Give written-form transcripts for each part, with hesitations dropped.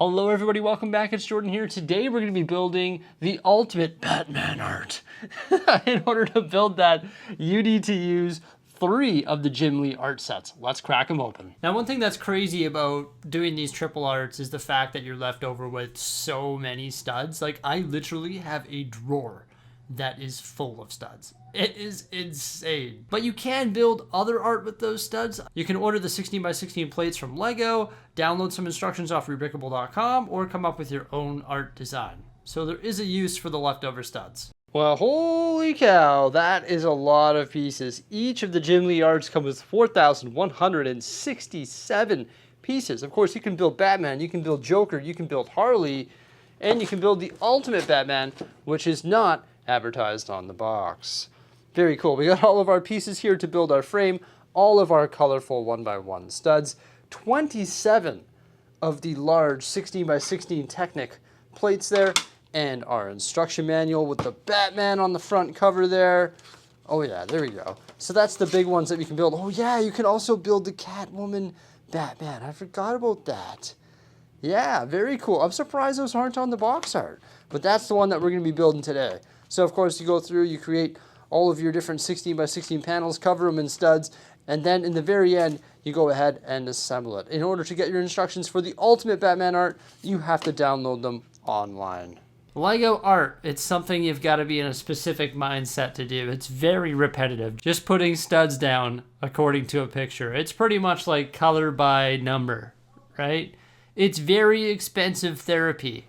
Hello everybody, welcome back. It's Jordan here. Today we're going to be building the ultimate Batman art. In order to build that, you need to use 3 of the Jim Lee art sets. Let's crack them open. Now, one thing that's crazy about doing these triple arts is the fact that you're left over with so many studs. Like, I literally have a drawer that is full of studs. It is insane. But you can build other art with those studs. You can order the 16x16 plates from Lego, download some instructions off rebrickable.com, or come up with your own art design. So there is a use for the leftover studs. Well, holy cow, that is a lot of pieces. Each of the Jim Lee arts come with 4,167 pieces. Of course, you can build Batman, you can build Joker, you can build Harley, and you can build the ultimate Batman, which is not advertised on the box. Very cool. We got all of our pieces here to build our frame, all of our colorful 1x1 studs, 27 of the large 16x16 Technic plates there, and our instruction manual with the Batman on the front cover there. Oh yeah, there we go. So that's the big ones that we can build. Oh yeah, you can also build the Catwoman Batman. I forgot about that. Yeah, very cool. I'm surprised those aren't on the box art, but that's the one that we're going to be building today. So of course you go through, you create all of your different 16x16 panels, cover them in studs, and then in the very end, you go ahead and assemble it. In order to get your instructions for the ultimate Batman art, you have to download them online. Lego art, it's something you've got to be in a specific mindset to do. It's very repetitive. Just putting studs down according to a picture. It's pretty much like color by number, right? It's very expensive therapy.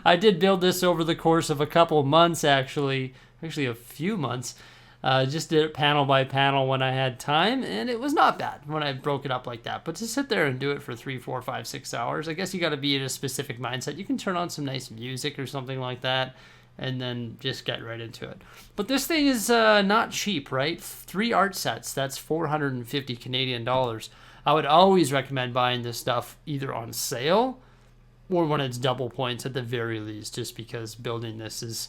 I did build this over the course of a couple months, actually a few months. Just did it panel by panel when I had time, and it was not bad when I broke it up like that. But to sit there and do it for 3, 4, 5, 6 hours, I guess you got to be in a specific mindset. You can turn on some nice music or something like that, and then just get right into it. But this thing is not cheap, right? 3 art sets, that's 450 Canadian dollars. I would always recommend buying this stuff either on sale or when it's double points at the very least, just because building this is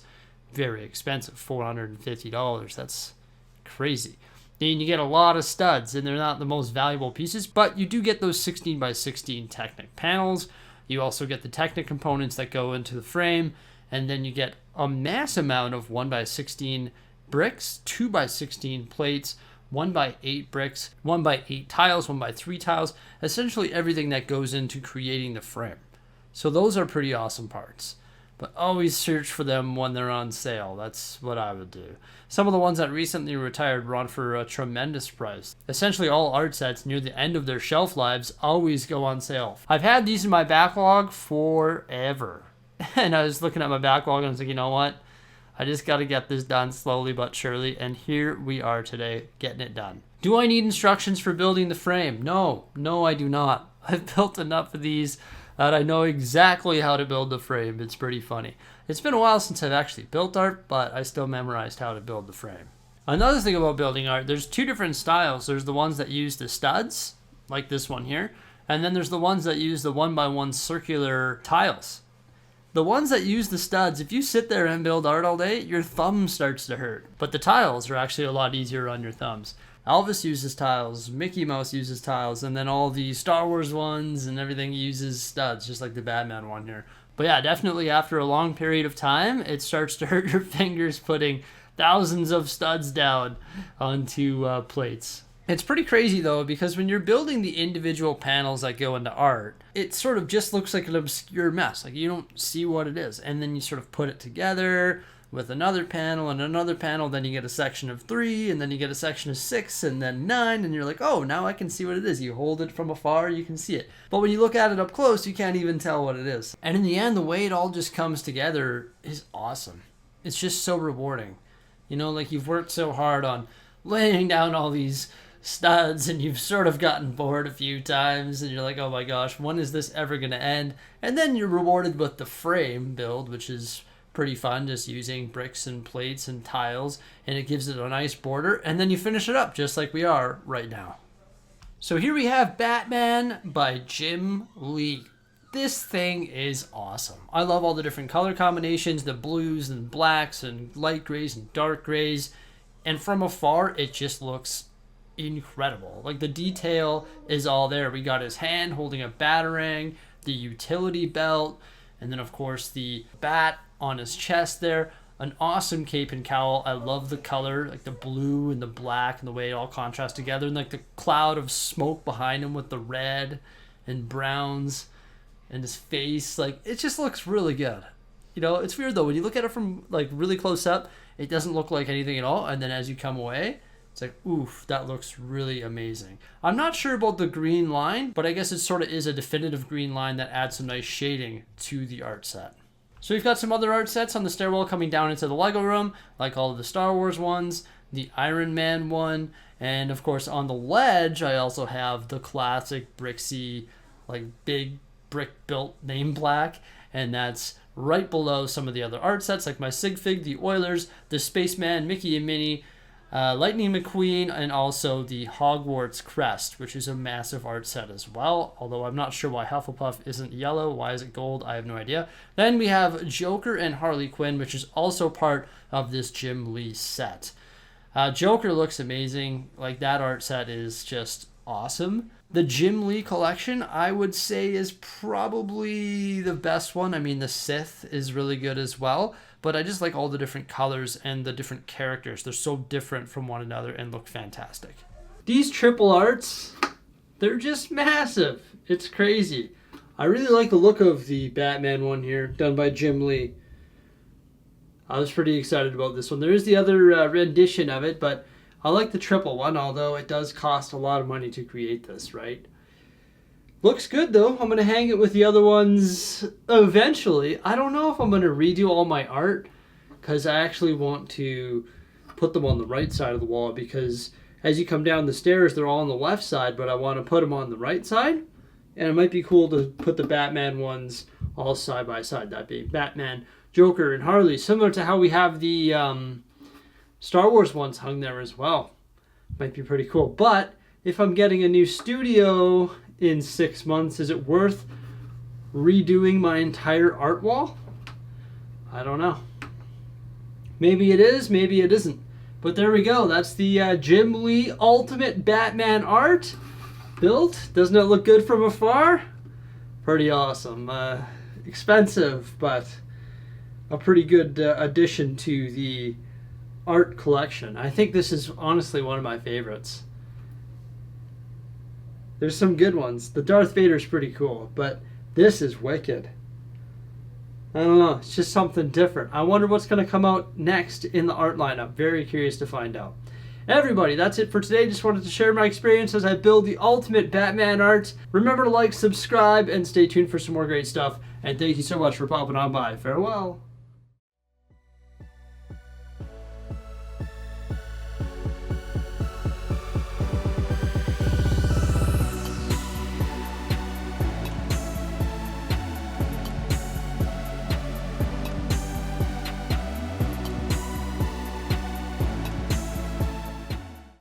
very expensive. $450, that's crazy. And you get a lot of studs, and they're not the most valuable pieces, but you do get those 16x16 Technic panels. You also get the Technic components that go into the frame, and then you get a mass amount of 1x16 bricks, 2x16 plates, 1x8 bricks, 1x8 tiles, 1x3 tiles, essentially everything that goes into creating the frame. So those are pretty awesome parts. But always search for them when they're on sale. That's what I would do. Some of the ones that recently retired were on for a tremendous price. Essentially all art sets near the end of their shelf lives always go on sale. I've had these in my backlog forever. And I was looking at my backlog and I was like, you know what? I just got to get this done slowly but surely. And here we are today, getting it done. Do I need instructions for building the frame? No, I do not. I've built enough of these that I know exactly how to build the frame. It's pretty funny. It's been a while since I've actually built art, but I still memorized how to build the frame. Another thing about building art, there's 2 different styles. There's the ones that use the studs, like this one here, and then there's the ones that use the 1x1 circular tiles. The ones that use the studs, if you sit there and build art all day, your thumb starts to hurt. But the tiles are actually a lot easier on your thumbs. Elvis uses tiles, Mickey Mouse uses tiles, and then all the Star Wars ones and everything uses studs, just like the Batman one here. But yeah, definitely after a long period of time, it starts to hurt your fingers putting thousands of studs down onto plates. It's pretty crazy though, because when you're building the individual panels that go into art, it sort of just looks like an obscure mess. Like you don't see what it is. And then you sort of put it together with another panel and another panel, then you get a section of 3, and then you get a section of 6, and then 9, and you're like, oh, now I can see what it is. You hold it from afar, you can see it. But when you look at it up close, you can't even tell what it is. And in the end, the way it all just comes together is awesome. It's just so rewarding. You know, like you've worked so hard on laying down all these studs, and you've sort of gotten bored a few times, and you're like, oh my gosh, when is this ever going to end? And then you're rewarded with the frame build, which is pretty fun, just using bricks and plates and tiles, and it gives it a nice border, and then you finish it up just like we are right now. So here we have Batman by Jim Lee. This thing is awesome. I love all the different color combinations, the blues and blacks and light grays and dark grays, and from afar it just looks incredible. Like the detail is all there. We got his hand holding a batarang. the utility belt, and then of course the bat on his chest there. An awesome cape and cowl. I love the color, like the blue and the black and the way it all contrasts together, and like the cloud of smoke behind him with the red and browns and his face. Like, it just looks really good. You know, it's weird though, when you look at it from like really close up, it doesn't look like anything at all, and then as you come away, it's like, oof, that looks really amazing. I'm not sure about the green line, but I guess it sort of is a definitive green line that adds some nice shading to the art set. So we've got some other art sets on the stairwell coming down into the Lego room, like all of the Star Wars ones, the Iron Man one, and of course on the ledge I also have the classic Bricksie, like big brick built name plaque, and that's right below some of the other art sets like my Sig Fig, the Oilers, the Spaceman, Mickey and Minnie, Lightning McQueen, and also the Hogwarts crest, which is a massive art set as well, although I'm not sure why Hufflepuff isn't yellow. Why is it gold? I have no idea. Then we have Joker and Harley Quinn, which is also part of this Jim Lee set. Joker looks amazing. Like, that art set is just awesome. The Jim Lee collection, I would say, is probably the best one. I mean, the Sith is really good as well, but I just like all the different colors and the different characters. They're so different from one another and look fantastic. These triple arts, they're just massive. It's crazy. I really like the look of the Batman one here, done by Jim Lee. I was pretty excited about this one. There is the other rendition of it, but I like the triple one, although it does cost a lot of money to create this, right? Looks good though. I'm going to hang it with the other ones eventually. I don't know if I'm going to redo all my art, because I actually want to put them on the right side of the wall, because as you come down the stairs they're all on the left side, but I want to put them on the right side. And it might be cool to put the Batman ones all side by side, that being Batman, Joker, and Harley, similar to how we have the Star Wars ones hung there as well. Might be pretty cool. But if I'm getting a new studio in 6 months, is it worth redoing my entire art wall? I don't know. Maybe it is, maybe it isn't. But there we go. That's the Jim Lee Ultimate Batman art built. Doesn't it look good from afar? Pretty awesome. Expensive, but a pretty good addition to the art collection. I think this is honestly one of my favorites. There's some good ones. The Darth Vader's pretty cool, but this is wicked. I don't know, it's just something different. I wonder what's going to come out next in the art lineup. Very curious to find out. Everybody, that's it for today. Just wanted to share my experience as I build the ultimate Batman art. Remember to like, subscribe, and stay tuned for some more great stuff. And thank you so much for popping on by. Farewell.